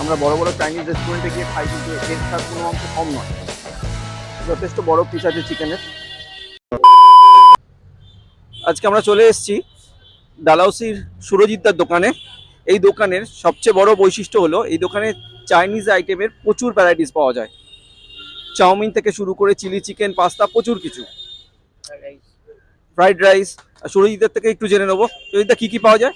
আমরা বড় বড় চাইনিজ রেস্টুরেন্টে গিয়ে খাই, কিন্তু এর স্বাদ কোনো অংশ কম নয়। যথেষ্ট বড় পিস আছে চিকেনের। আজকে আমরা চলে এসেছি ডালহাউসির সুরজিৎদার দোকানে। এই দোকানের সবচেয়ে বড় বৈশিষ্ট্য হলো এই দোকানে চাইনিজ আইটেমের প্রচুর ভ্যারাইটিস পাওয়া যায়। চাউমিন থেকে শুরু করে চিলি চিকেন, পাস্তা, প্রচুর কিছু, ফ্রাইড রাইস। সুরজিতের থেকে একটু জেনে নেবো, সুরজিৎদা কি কি পাওয়া যায়?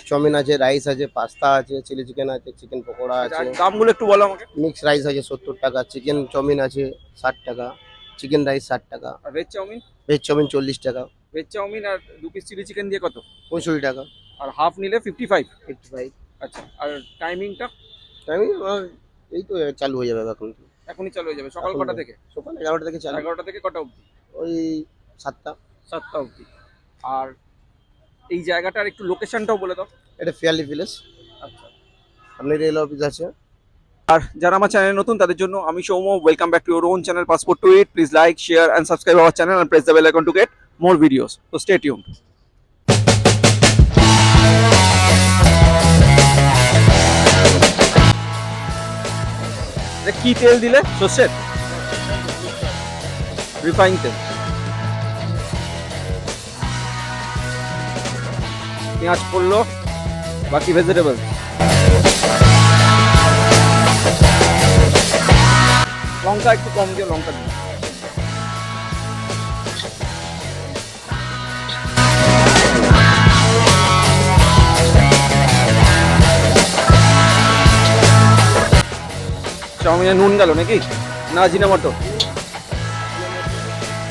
চাউমিন আছে, রাইস আছে, পাস্তা আছে, চিলি চিকেন আছে, চিকেন পকোড়া আছে, আর দামগুলো একটু বলো আমাকে। মিক্স রাইস আছে 70 টাকা, চিকেন চাউমিন আছে 60 টাকা, চিকেন রাইস 60 টাকা, আর ভেজ চাউমিন? ভেজ চাউমিন 40 টাকা, ভেজ চাউমিন আর 2 পিস চিলি চিকেন দিয়ে কত? 65 টাকা, আর হাফ নিলে 55? 55। আচ্ছা, আর টাইমিংটা? টাইমিং এই তো চালু হয়ে যাবে এখন। এখনই চালু হয়ে যাবে। সকাল কটা থেকে? সকাল 11টা থেকে চালু। 11টা থেকে কটা অবধি? ওই 7টা। 7টা অবধি। আর এই জায়গাটার একটু লোকেশনটাও বলে দাও। এটা ফেয়ারলি ভিলেজ, আচ্ছা। সামনে রেল অফিস আছে। আর যারা আমার চ্যানেলে নতুন তাদের জন্য আমি Soum, welcome back to your own channel passport to eat. Please like, share and subscribe our channel and press the bell icon to get more videos. So stay tuned. কি তেল দিলে? সর্ষের রিফাইন তেল। পেঁয়াজ পড়লো, বাকি ভেজিটেবল। লঙ্কা একটু কম দিয়ে, লঙ্কা দিই। চাউমিনে নুন গেল নাকি? না জিনামটো?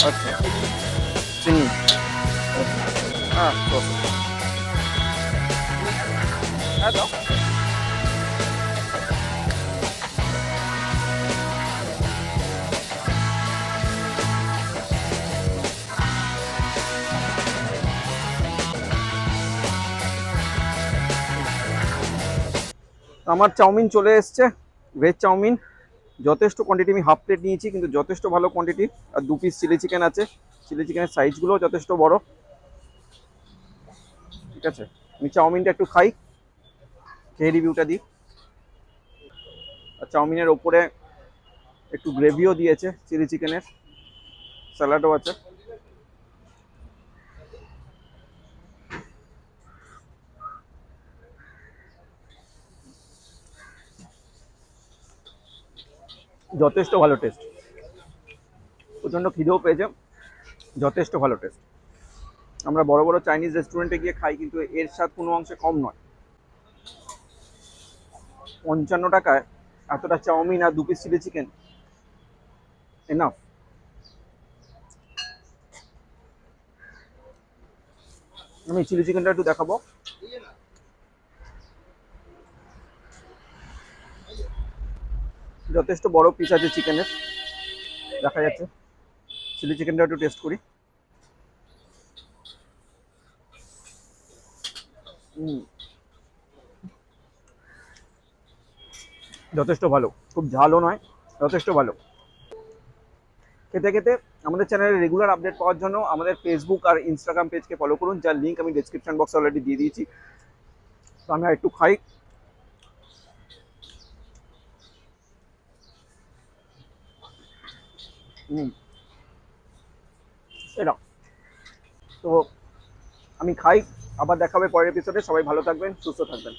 আচ্ছা, চিনি। হ্যাঁ দাও। আমার চাউমিন চলে এসছে, ভেজ চাউমিন। যথেষ্ট কোয়ান্টিটি, আমি হাফ প্লেট নিয়েছি কিন্তু যথেষ্ট ভালো কোয়ান্টিটি। আর 2 পিস চিলি চিকেন আছে। চিলি চিকেনের সাইজগুলোও যথেষ্ট বড়। ঠিক আছে, আমি চাউমিনটা একটু খাই, খেয়ে রিভিউটা দিই। আর চাউমিনের ওপরে একটু গ্রেভিও দিয়েছে চিলি চিকেনের, স্যালাডও আছে। যথেষ্ট ভালো টেস্ট, প্রচণ্ড খিদেও পেয়েছে। যথেষ্ট ভালো টেস্ট। আমরা বড় বড় চাইনিজ রেস্টুরেন্টে গিয়ে খাই, কিন্তু এর স্বাদ কোনো অংশে কম নয়। 55 টাকায় এতটা চাউমিন আর 2 পিস চিলি চিকেন এনাফ। আমি চিলি চিকেনটা একটু দেখাবো। যথেষ্ট বড় পিস আছে চিকেনের, দেখা যাচ্ছে। চিলি চিকেনটা একটু টেস্ট করি। যথেষ্ট ভালো, খুব ঝালও নয়, যথেষ্ট ভালো। খেতে খেতে আমাদের চ্যানেলে রেগুলার আপডেট পাওয়ার জন্য আমাদের ফেসবুক আর ইনস্টাগ্রাম পেজকে ফলো করুন, যার লিঙ্ক আমি ডেসক্রিপশন বক্সে অলরেডি দিয়ে দিয়েছি। তো আমি আর একটু খাই। এটা তো আমি খাই, আবার দেখা হবে পরের এপিসোডে। সবাই ভালো থাকবেন, সুস্থ থাকবেন।